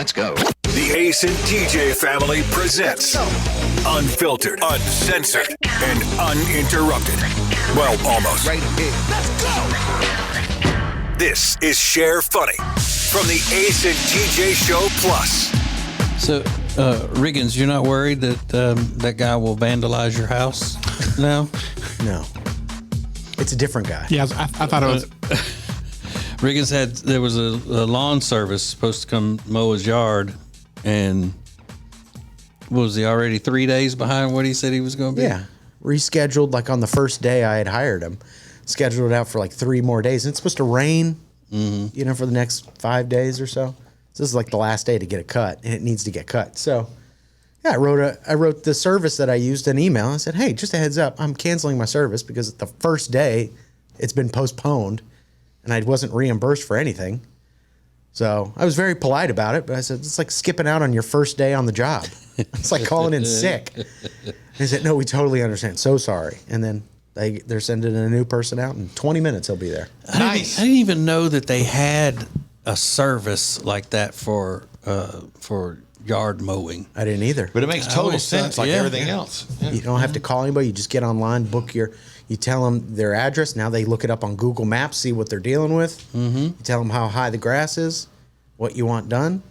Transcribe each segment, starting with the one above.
Let's go. The Ace and TJ family presents Unfiltered, Uncensored, and Uninterrupted. Well, almost. Right here. Let's go. This is Share Funny from the Ace and TJ Show Plus. So, Riggins, you're not worried that that guy will vandalize your house now? No. It's a different guy. Yeah, I thought it was. Riggins there was a lawn service supposed to come mow his yard, and was he already 3 days behind what he said he was going to be? Yeah. Rescheduled like on the first day I had hired him. Scheduled it out for like 3 more days. And it's supposed to rain, for the next 5 days or so. So this is like the last day to get it cut, and it needs to get cut. So, yeah, I wrote the service that I used an email. I said, hey, just a heads up, I'm canceling my service because the first day it's been postponed, and I wasn't reimbursed for anything. So I was very polite about it, but I said, it's like skipping out on your first day on the job. It's like calling in sick. They said, no, we totally understand. So sorry. And then they're sending a new person out. In 20 minutes, he'll be there. Nice. I didn't even know that they had a service like that for yard mowing. I didn't either. But it makes total sense, like everything else. Yeah. You don't have to call anybody. You just get online, you tell them their address. Now they look it up on Google Maps, see what they're dealing with. Mm-hmm. You tell them how high the grass is, what you want done.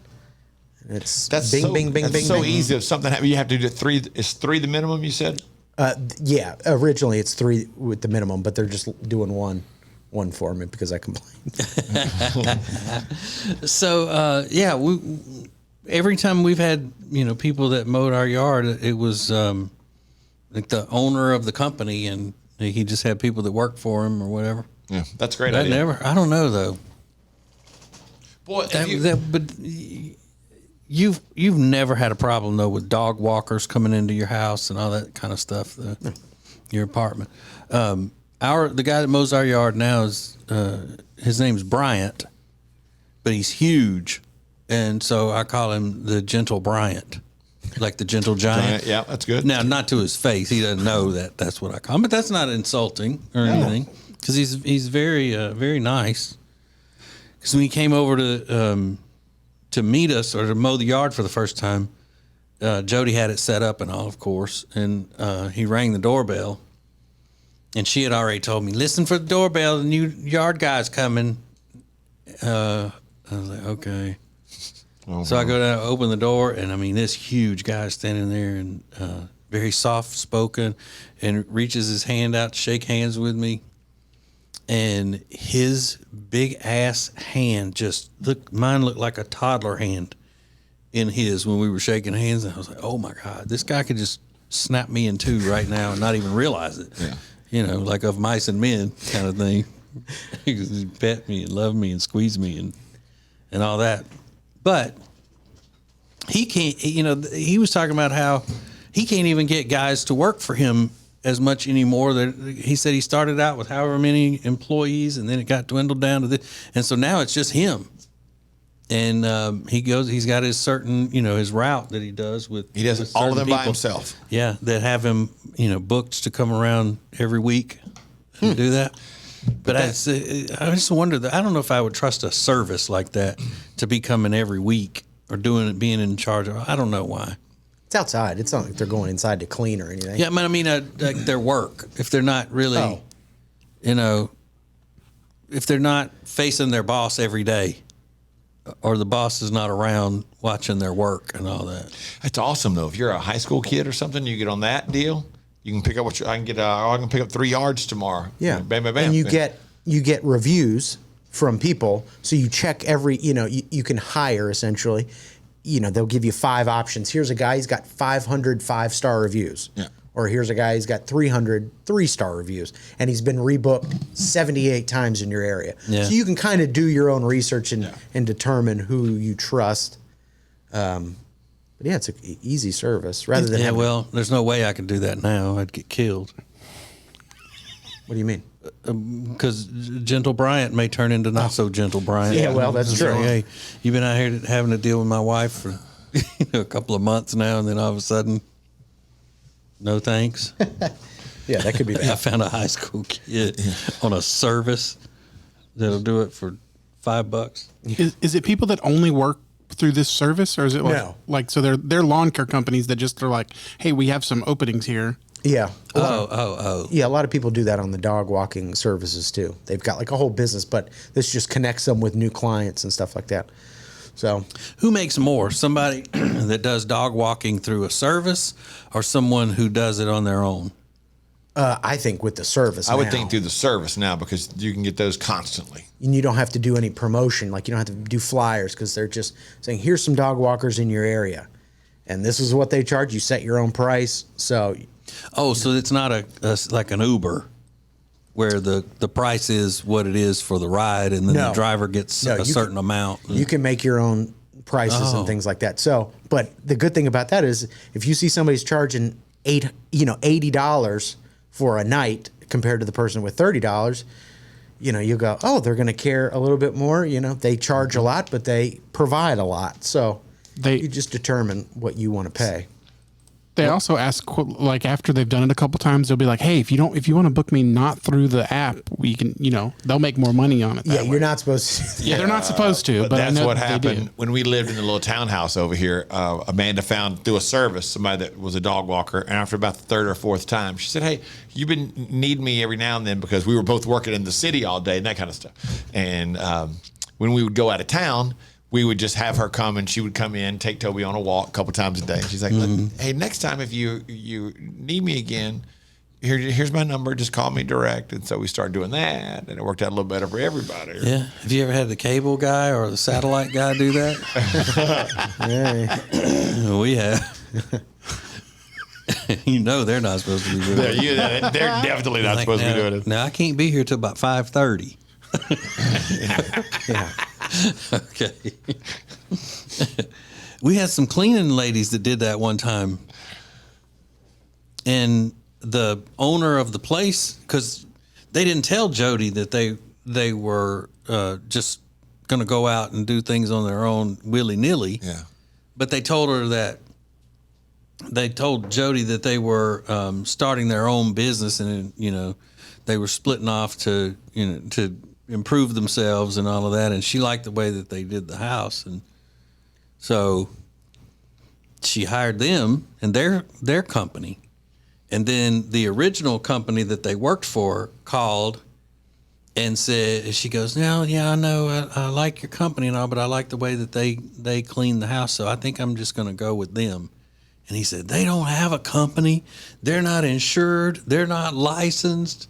It's bing. That's so easy. If something happens, you have to do 3. Is 3 the minimum, you said? Yeah. Originally, it's 3 with the minimum, but they're just doing one for me because I complained. So, every time we've had, people that mowed our yard, it was like the owner of the company, and he just had people that worked for him or whatever. Yeah, that's a great idea. I don't know though. Boy, but you've never had a problem though with dog walkers coming into your house and all that kind of stuff. Your apartment. The guy that mows our yard now is his name's Bryant, but he's huge, and so I call him the Gentle Bryant, like the Gentle Giant. Yeah, that's good. Now, not to his face, he doesn't know that's what I call him, but that's not insulting or anything, because he's very very nice. Because when he came over to meet us or to mow the yard for the first time, Jody had it set up and all, of course, and he rang the doorbell. And she had already told me, listen for the doorbell, the new yard guy's coming. I was like, okay. So I go down, open the door, and I mean, this huge guy standing there and very soft-spoken and reaches his hand out to shake hands with me. And his big-ass hand mine looked like a toddler hand in his when we were shaking hands. And I was like, oh, my God, this guy could just snap me in two right now and not even realize it. Yeah. Like of mice and men kind of thing. He pet me and love me and squeeze me and all that. But he can't, he was talking about how he can't even get guys to work for him as much anymore. He said he started out with however many employees, and then it got dwindled down to this. And so now it's just him. And he's got his certain, his route that he does with. He does all of them by himself. Yeah, that have him, booked to come around every week and do that. But I just wonder I don't know if I would trust a service like that to be coming every week or being in charge of. I don't know why. It's outside. It's not like they're going inside to clean or anything. Yeah, I mean, like their work. If they're not really, if they're not facing their boss every day, or the boss is not around watching their work and all that. That's awesome, though. If you're a high school kid or something, you get on that deal. You can pick up I can pick up 3 yards tomorrow. Yeah, bam, bam, bam. And you get reviews from people, so you check every. You can hire essentially. They'll give you 5 options. Here's a guy, he's got 500 5-star reviews. Yeah. Or here's a guy, he's got 300 3-star reviews, and he's been rebooked 78 times in your area. Yeah. So you can kind of do your own research and determine who you trust. But yeah, it's an easy service rather than. There's no way I could do that now. I'd get killed. What do you mean? Because Gentle Bryant may turn into not so Gentle Bryant. Yeah, well, that's true. Hey, you've been out here having to deal with my wife for a couple of months now, and then all of a sudden, no thanks. Yeah, that could be bad. I found a high school kid on a service that'll do it for $5. Is it people that only work through this service, or is it like, No. like so they're lawn care companies that just are like, hey, we have some openings here. Yeah. Oh. Yeah, a lot of people do that on the dog walking services too. They've got like a whole business, but this just connects them with new clients and stuff like that. So, Who makes more? Somebody that does dog walking through a service or someone who does it on their own? I think with the service, I would now, think through the service now because you can get those constantly. and you don't have to do any promotion. Like you don't have to do flyers because they're just saying, "Here's some dog walkers in your area, and this is what they charge. You set your own price." So, Oh, so it's not a like an Uber where the price is what it is for the ride and then No. the driver gets No, a you certain can- amount. you can make your own prices Oh. and things like that. So, but the good thing about that is if you see somebody's charging $80 for a night compared to the person with $30, you go, oh, they're going to care a little bit more. They charge a lot, but they provide a lot. So you just determine what you want to pay. They also ask, like, after they've done it a couple times, they'll be like, "Hey, if you want to book me not through the app, we can, they'll make more money on it." Yeah, that way. you're not supposed to. Yeah, they're not supposed to, but I that's know what that they happened do. when we lived in the little townhouse over here. Amanda found through a service somebody that was a dog walker, and after about the third or fourth time, she said, "Hey, you've been needing me every now and then because we were both working in the city all day and that kind of stuff." And when we would go out of town, we would just have her come, and she would come in, take Toby on a walk a couple times a day. And she's like, "Hey, next time if you need me again, here's my number. Just call me direct." And so we started doing that, and it worked out a little better for everybody. Yeah. Have you ever had the cable guy or the satellite guy do that? We have. They're not supposed to be doing it. They're definitely not supposed to be doing it. Now I can't be here till about 5:30. Yeah. Okay. We had some cleaning ladies that did that one time. And the owner of the place, because they didn't tell Jody that they were just going to go out and do things on their own willy-nilly. Yeah. But they told Jody that they were starting their own business and, they were splitting off to improve themselves and all of that, and she liked the way that they did the house, and so she hired them and their company, and then the original company that they worked for called and said, she goes, "No, yeah, I know, I like your company and all, but I like the way that they clean the house, so I think I'm just going to go with them." And he said, "They don't have a company, they're not insured, they're not licensed.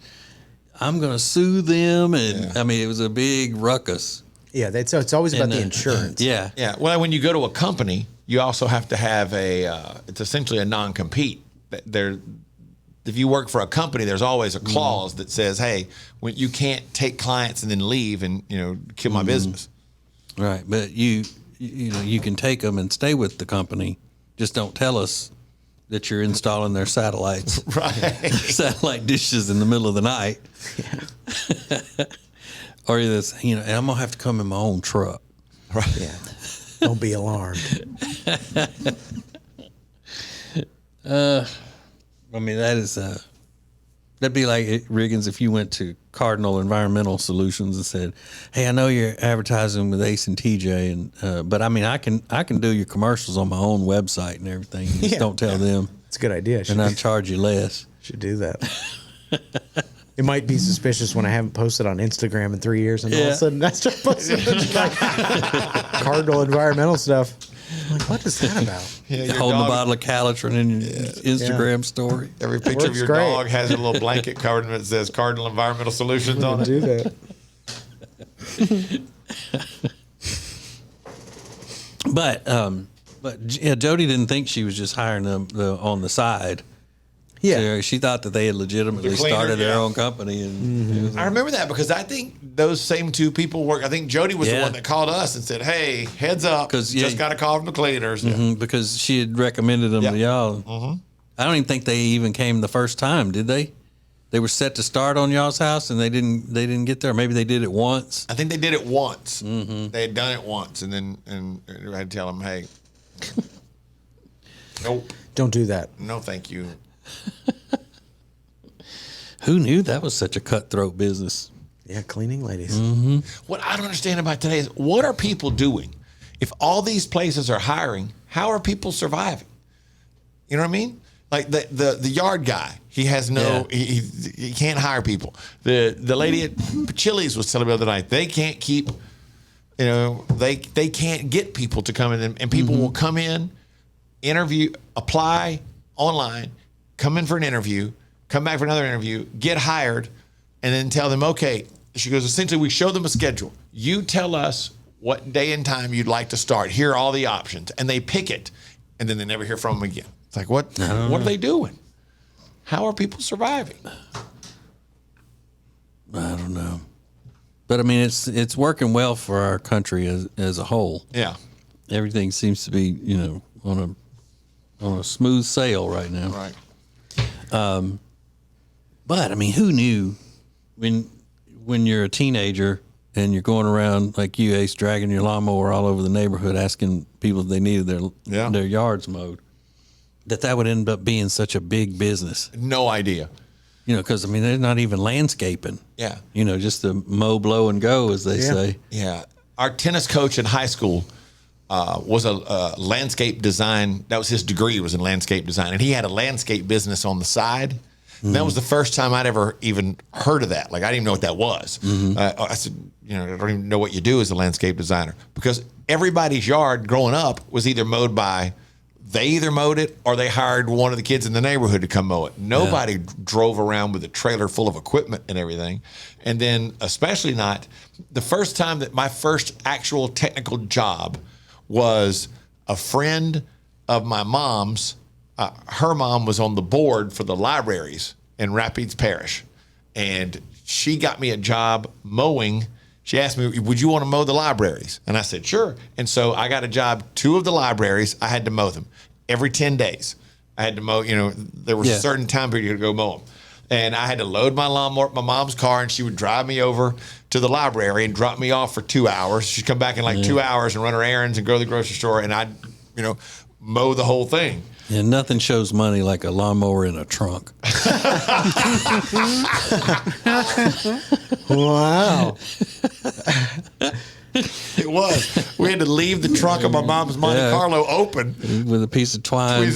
I'm going to sue them." And I mean, it was a big ruckus. Yeah, so it's always about And, the insurance. Yeah. Yeah. Well, when you go to a company, you also have to have it's essentially a non-compete. If you work for a company, there's always a clause that says, "Hey, when you can't take clients and then leave and kill my business." Right. But you can take them and stay with the company. Just don't tell us that you're installing their satellites. Right. Satellite dishes in the middle of the night. Yeah. Or this, and I'm going to have to come in my own truck. Right. Yeah. Don't be alarmed. I mean, that'd be like, Riggins, if you went to Cardinal Environmental Solutions and said, "Hey, I know you're advertising with Ace and TJ, and but I mean, I can do your commercials on my own website and everything. You just don't tell them, It's a good idea. and I charge you less." Should do that. It might be suspicious when I haven't posted on Instagram in 3 years, and all of Yeah. a sudden I start posting like Cardinal environmental stuff. I'm like, what is that about? Yeah, Holding a bottle of Calitrin in your Instagram story. Every picture of Works your great. dog has a little blanket covered that says Cardinal Environmental Solutions on it. Do that. But yeah, Jody didn't think she was just hiring them on the side. Yeah. So she thought that they had legitimately The cleaner, started their yeah. own company, and it was I remember that because I think those same two people work. I think Jody was the Yeah. one that called us and said, "Hey, heads up, 'Cause, just got a call from the cleaners." because she had recommended them to Yeah. y'all. I don't even think they even came the first time, did they? They were set to start on y'all's house, and they didn't get there. Maybe they did it once. I think they did it once. They had done it once, and then I had to tell them, "Hey, nope, Don't do that. no, thank you." Who knew that was such a cutthroat business? Yeah, cleaning ladies. What I don't understand about today is what are people doing if all these places are hiring, how are people surviving? You know what I mean? Like the yard guy, he has no, he can't hire people. The lady at Chili's was telling me the other night, they can't keep, they can't get people to come in, and people will come in, interview, apply online, come in for an interview, come back for another interview, get hired, and then tell them, okay, she goes, essentially we show them a schedule. You tell us what day and time you'd like to start. Here are all the options. And they pick it, and then they never hear from them again. It's like, what are they doing? How are people surviving? I don't know. But I mean, it's working well for our country as a whole. Yeah. Everything seems to be, on a smooth sail right now. Right. But I mean, who knew when you're a teenager and you're going around like you, Ace, dragging your lawnmower all over the neighborhood, asking people if they needed their yards mowed, that would end up being such a big business. No idea. Because I mean, they're not even landscaping. Yeah. Just the mow, blow, and go, as they say. Yeah. Our tennis coach in high school was a landscape design. That was his degree, was in landscape design, and he had a landscape business on the side. And that was the first time I'd ever even heard of that. Like, I didn't even know what that was. I said, I don't even know what you do as a landscape designer, because everybody's yard growing up was either mowed by, they either mowed it or they hired one of the kids in the neighborhood to come mow it. Nobody drove around with a trailer full of equipment and everything. And then especially not the first time that my first actual technical job was a friend of my mom's. Her mom was on the board for the libraries in Rapides Parish, and she got me a job mowing. She asked me, would you want to mow the libraries? And I said, sure. And so I got a job, 2 of the libraries. I had to mow them every 10 days. I had to mow, there was a certain time period you could go mow them. And I had to load my lawnmower at my mom's car, and she would drive me over to the library and drop me off for 2 hours. She'd come back in like 2 hours and run her errands and go to the grocery store, and I'd, mow the whole thing. And nothing shows money like a lawnmower in a trunk. Wow. It was. We had to leave the trunk of my mom's Monte Carlo open. With a piece of twine. And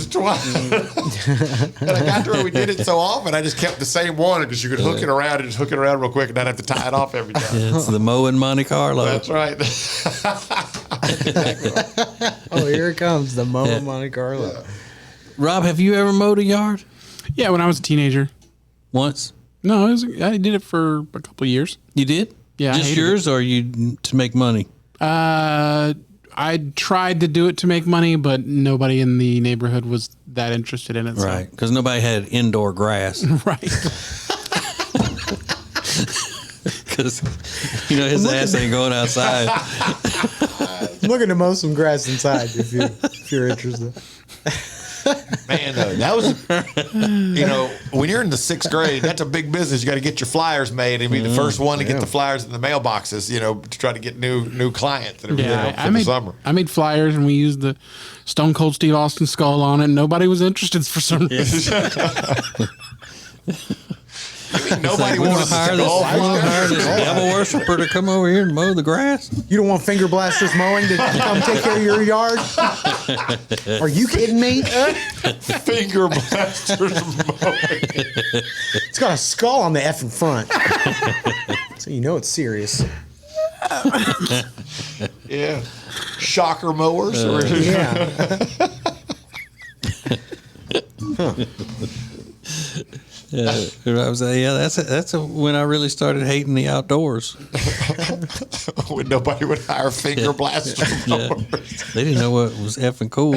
I got to where we did it so often, I just kept the same one because you could hook it around and just hook it around real quick and not have to tie it off every time. It's the mowing Monte Carlo. That's right. Exactly right. Oh, here it comes, the Mo Monte Carlo. Rob, have you ever mowed a yard? Yeah, when I was a teenager. Once? No, I did it for a couple of years. You did? Yeah, I just hated yours, or you to make money? I tried to do it to make money, but nobody in the neighborhood was that interested in it. Right, because nobody had indoor grass. Right. Because his ass ain't going outside. I'm looking to mow some grass inside if you're interested. Man, that was, when you're in the 6th grade, that's a big business. You got to get your flyers made and be the first one to get the flyers in the mailboxes, to try to get new clients and everything for the summer. I made flyers, and we used the Stone Cold Steve Austin skull on it, and nobody was interested for some reason. Nobody wanted to hire this devil worshiper to come over here and mow the grass. You don't want Finger Blasters Mowing to come take care of your yard? Are you kidding me? Finger Blasters Mowing. It's got a skull on the effing front. So you know it's serious. Yeah. Shocker mowers. Yeah. I was that's when I really started hating the outdoors. When nobody would hire Finger Blasters mowers. They didn't know what was effing cool.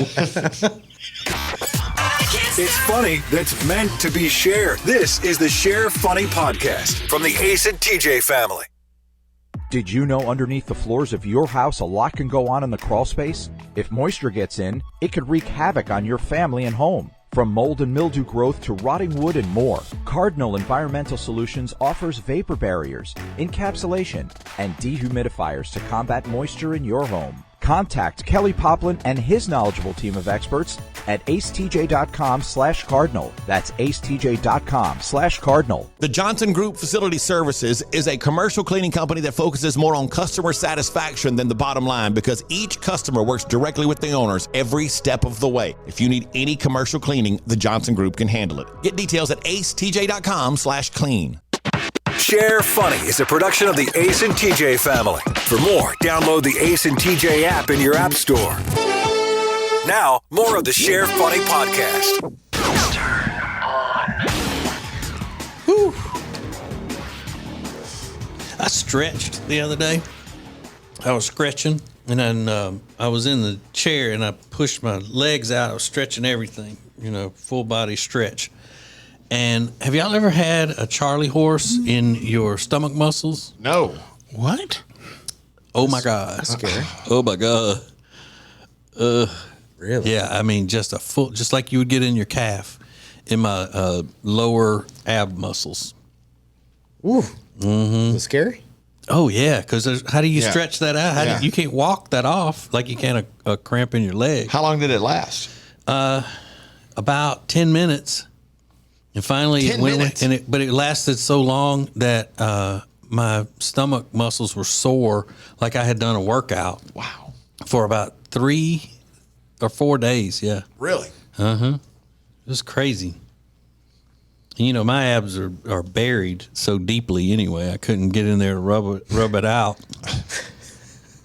It's funny that's meant to be shared. This is the Share Funny Podcast from the Ace and TJ family. Did you know underneath the floors of your house a lot can go on in the crawl space? If moisture gets in, it could wreak havoc on your family and home. From mold and mildew growth to rotting wood and more, Cardinal Environmental Solutions offers vapor barriers, encapsulation, and dehumidifiers to combat moisture in your home. Contact Kelly Poplin and his knowledgeable team of experts at acetj.com/cardinal. That's acetj.com/cardinal. The Johnson Group Facility Services is a commercial cleaning company that focuses more on customer satisfaction than the bottom line because each customer works directly with the owners every step of the way. If you need any commercial cleaning, the Johnson Group can handle it. Get details at acetj.com/clean. Share Funny is a production of the Ace and TJ family. For more, download the Ace and TJ app in your app store. Now, more of the Share Funny podcast. Whew. I stretched the other day. I was stretching, and then I was in the chair, and I pushed my legs out. I was stretching everything, full body stretch. And have y'all ever had a Charlie horse in your stomach muscles? No. What? Oh my God! That's scary. Oh my God! Really? Yeah, I mean, just like you would get in your calf, in my lower ab muscles. Ooh. Is it scary? Oh yeah, because how do you Yeah. stretch that out? Yeah. You can't walk that off like you can a cramp in your leg. How long did it last? About 10 minutes, and finally 10 it went. minutes? But it lasted so long that my stomach muscles were sore, like I had done a workout. Wow. For about 3 or 4 days. Yeah, Really? it was crazy. And, my abs are buried so deeply anyway. I couldn't get in there to rub it out.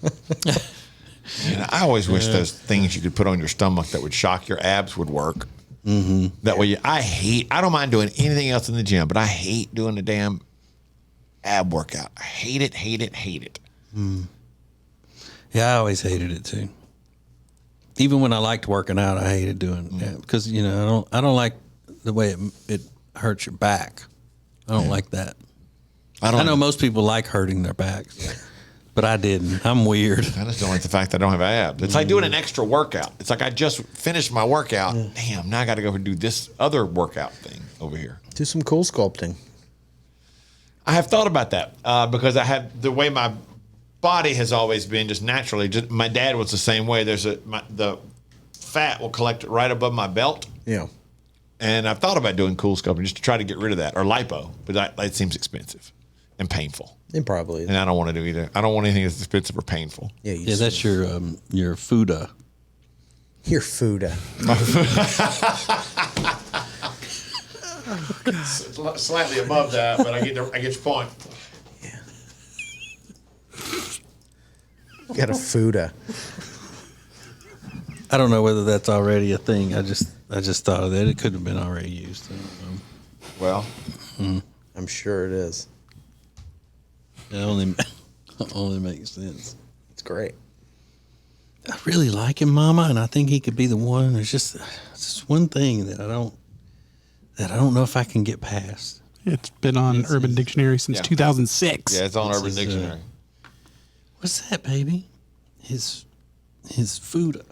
And I always wish those things you could put on your stomach that would shock your abs would work. Mm-hmm. That way, I don't mind doing anything else in the gym, but I hate doing the damn ab workout. I hate it, hate it, hate it. Yeah, I always hated it too. Even when I liked working out, I hated doing it because I don't like the way it hurts your back. I don't like that. I know most people like hurting their backs, but I didn't. I'm weird. I just don't like the fact that I don't have abs. It's like doing an extra workout. It's like I just finished my workout. Damn, now I got to go and do this other workout thing over here. Do some cool sculpting. I have thought about that because I have the way my body has always been just naturally. My dad was the same way. The fat will collect right above my belt. Yeah. And I've thought about doing cool sculpting just to try to get rid of that, or lipo, but that seems expensive and painful. It probably is. And I don't want to do either. I don't want anything that's expensive or painful. Yeah, that's your fuda. Your fuda. It's slightly above that, but I get your point. Yeah. You got a fuda. I don't know whether that's already a thing. I just thought of that. It could have been already used. I don't know. Well, I'm sure it is. It only makes sense. It's great. I really like him, Mama, and I think he could be the one. There's just one thing that I don't know if I can get past. It's been on Urban Dictionary since 2006. yeah, it's on Urban Dictionary. What's that, baby? His fuda.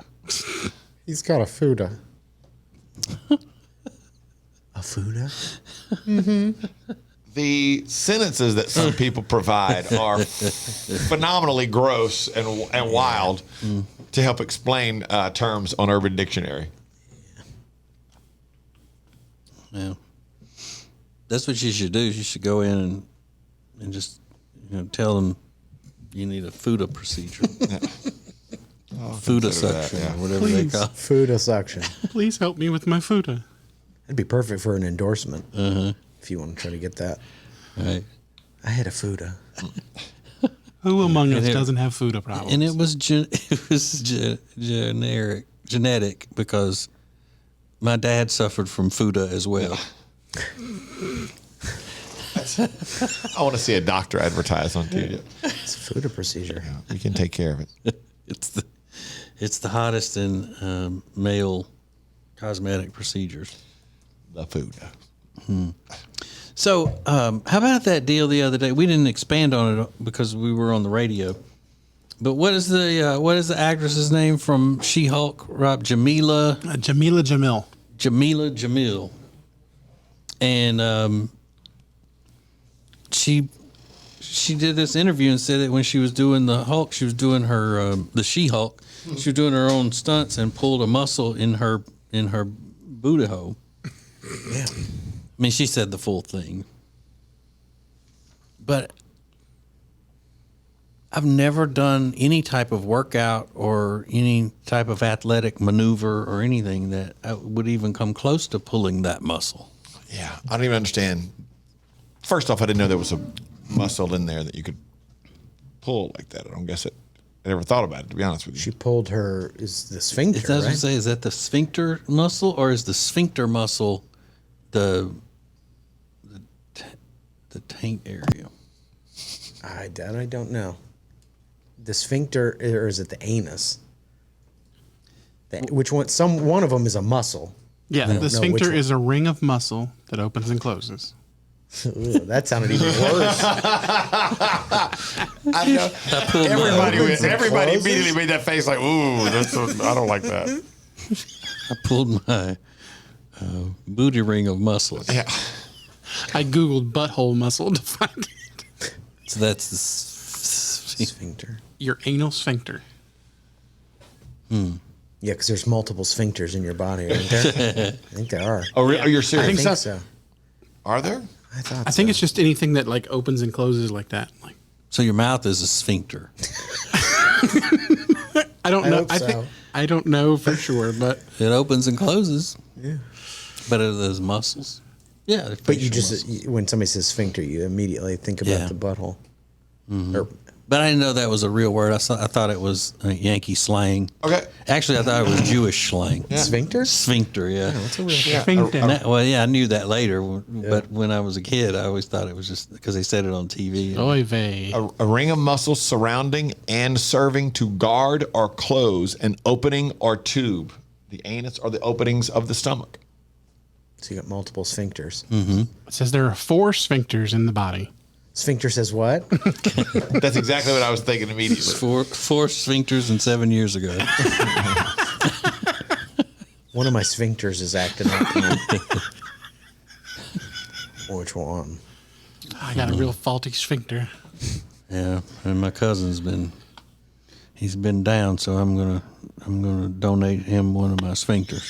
He's got a fuda. A fuda? The sentences that some people provide are phenomenally gross and wild to help explain terms on Urban Dictionary. Yeah. That's what you should do. You should go in and just tell them you need a fuda procedure. Fuda suction, yeah. or whatever they call it. Fuda suction. Please help me with my fuda. It'd be perfect for an endorsement if you want to try to get that. Right. I had a fuda. Who among us it- doesn't have fuda problems? And it was genetic because my dad suffered from fuda as well. I want to see a doctor advertise on TV. It's a fuda procedure. We can take care of it. It's the hottest in male cosmetic procedures. The food. So, how about that deal the other day? We didn't expand on it because we were on the radio. But what is the actress's name from She-Hulk? Rob Jamila Jamil. Jamil, and she she did this interview and said that when she was doing the Hulk, she was doing her the She-Hulk. She was doing her own stunts and pulled a muscle in her booty hole. Yeah. I mean, she said the full thing. But I've never done any type of workout or any type of athletic maneuver or anything that would even come close to pulling that muscle. Yeah, I don't even understand. First off, I didn't know there was a muscle in there that you could pull like that. I don't guess I never thought about it, to be honest with you. She pulled the sphincter, Is that what right? you say? Is that the sphincter muscle, or is the sphincter muscle the taint area? I don't know. The sphincter, or is it the anus? Which one? One of them is a muscle. Yeah, I don't the know which sphincter one. is a ring of muscle that opens and closes. Ooh, that sounded even worse. I know. I pulled Everybody closes? immediately made that face like, ooh, I don't like that. I pulled my booty ring of muscle. Yeah. I Googled butthole muscle to find it. So that's the Sphincter. Your anal sphincter. Yeah, because there's multiple sphincters in your body, aren't there? I think there are. Oh, are you serious? I think so. Are there? I I think it's just anything that like opens and closes like that. Like So your mouth is a sphincter. I don't know. hope so. I don't know for sure, but It opens and closes. Yeah. But are those muscles? Yeah. they're But you facial just muscles. when somebody says sphincter, you immediately think about Yeah. the butthole. Or, But I didn't know that was a real word. I thought it was Yankee slang. Okay. Actually, I thought it was Jewish slang. Sphincter? Sphincter, yeah. That's a real sphincter. I knew that later, but when I was a kid, I always thought it was just because they said it on TV. Oy vey. A ring of muscles surrounding and serving to guard or close an opening or tube. The anus or the openings of the stomach. So you got multiple sphincters. It says there are 4 sphincters in the body. Sphincter says what? That's exactly what I was thinking immediately. Four sphincters and 7 years ago. One of my sphincters is acting up. Which one? I got a real faulty sphincter. Yeah, and my cousin's he's been down, so I'm gonna donate him one of my sphincters.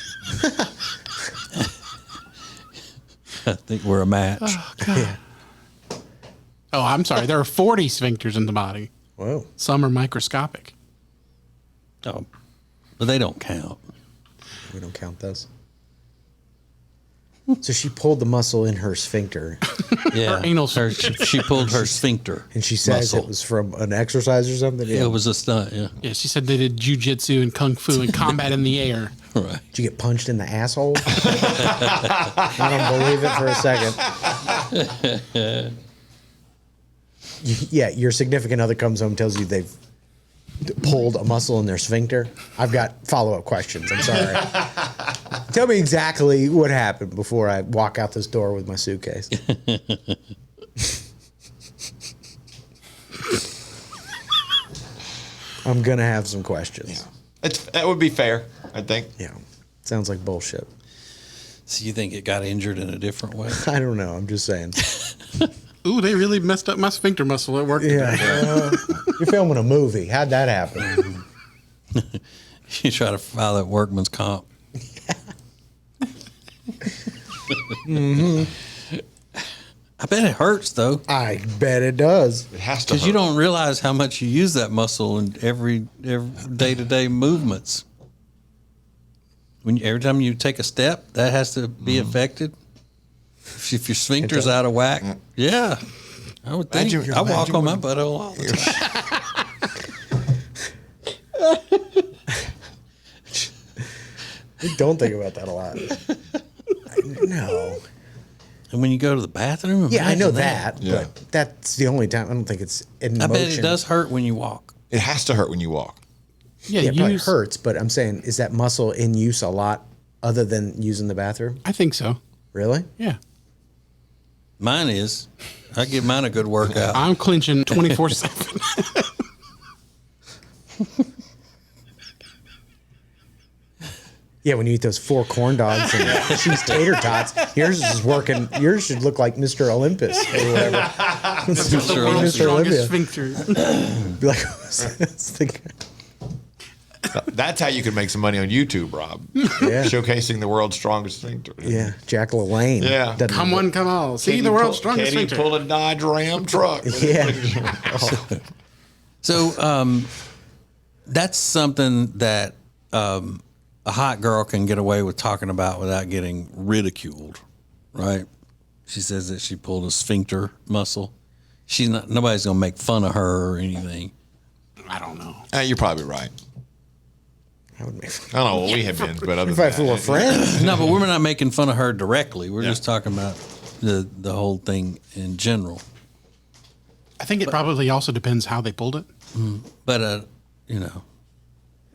I think we're a match. Oh, I'm sorry. There are 40 sphincters in the body. Whoa. Some are microscopic. Oh, but they don't count. We don't count those. So she pulled the muscle in her sphincter, Yeah, anal she pulled her sphincter, and she says muscle. it was from an exercise or something. It was a stunt. Yeah, Yeah, she said they did jujitsu and kung fu and combat in the air. right. Did you get punched in the asshole? I don't believe it for a second. Yeah, your significant other comes home and tells you they've pulled a muscle in their sphincter. I've got follow-up questions. I'm sorry. Tell me exactly what happened before I walk out this door with my suitcase. I'm going to have some questions. That would be fair, I think. Yeah. Sounds like bullshit. So you think it got injured in a different way? I don't know. I'm just saying. Ooh, they really messed up my sphincter muscle at work today. Yeah. You're filming a movie. How'd that happen? You try to file that workman's comp. I bet it hurts though, I bet it does. It has to because you hurt. don't realize how much you use that muscle in every day-to-day movements. Every time you take a step, that has to be affected. If your sphincter's out of whack, yeah, I would think. Imagine- I walk imagine on my when- butthole all the time. Don't think about that a lot. No. And when you go to the bathroom, Yeah, I know imagine that, Yeah. but that's the only time. I don't think it's in I motion. bet it does hurt when you walk. It has to hurt when you walk. Yeah, Yeah, it probably use, hurts, but I'm saying, is that muscle in use a lot other than using the bathroom? I think so. Really? Yeah. Mine is. I give mine a good workout. I'm clenching 24/7. Yeah, when you eat those 4 corn dogs and cheese tater tots, yours is working. Yours should look like Mr. Olympus or whatever. The world's Mr. Olympia. strongest sphincter. Be like, who's the guy? That's how you can make some money on YouTube, Rob. Yeah. Showcasing the world's strongest sphincter. Yeah, Jack LaLanne. Yeah. Doesn't- Come on, come on. See the world's strongest Can he sphincter. pull a Dodge Ram truck? Yeah. So that's something that a hot girl can get away with talking about without getting ridiculed, right? She says that she pulled a sphincter muscle. Nobody's gonna make fun of her or anything. I don't know. You're probably right. That would make I don't know what we have been, but other if I than were that, friends. No, but we're not making fun of her directly. We're just talking about the whole thing in general. I think it probably also depends how they pulled it. But you know,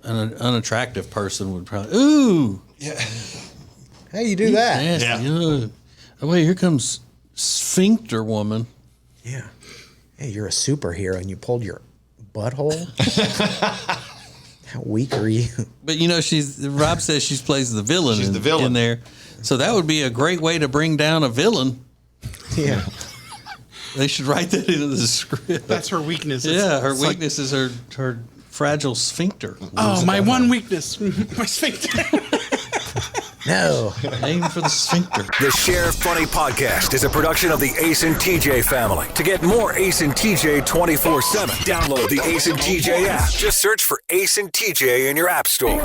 an unattractive person would probably How you do that? nasty. Ugh. Oh, wait, here comes sphincter woman. Yeah. Hey, you're a superhero and you pulled your butthole? How weak are you? But you know, Rob says she plays the villain. She's the villain. in there, so that would be a great way to bring down a villain. Yeah. They should write that into the script. That's her weakness. Yeah, her It's like, weakness is her fragile sphincter. oh, my one weakness, my sphincter. No. Aim for the sphincter. The Share Funny Podcast is a production of the Ace and TJ family. To get more Ace and TJ 24/7, download the Ace and TJ app. Just search for Ace and TJ in your app store.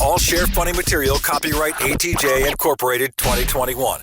All Share Funny material copyright ATJ Incorporated 2021.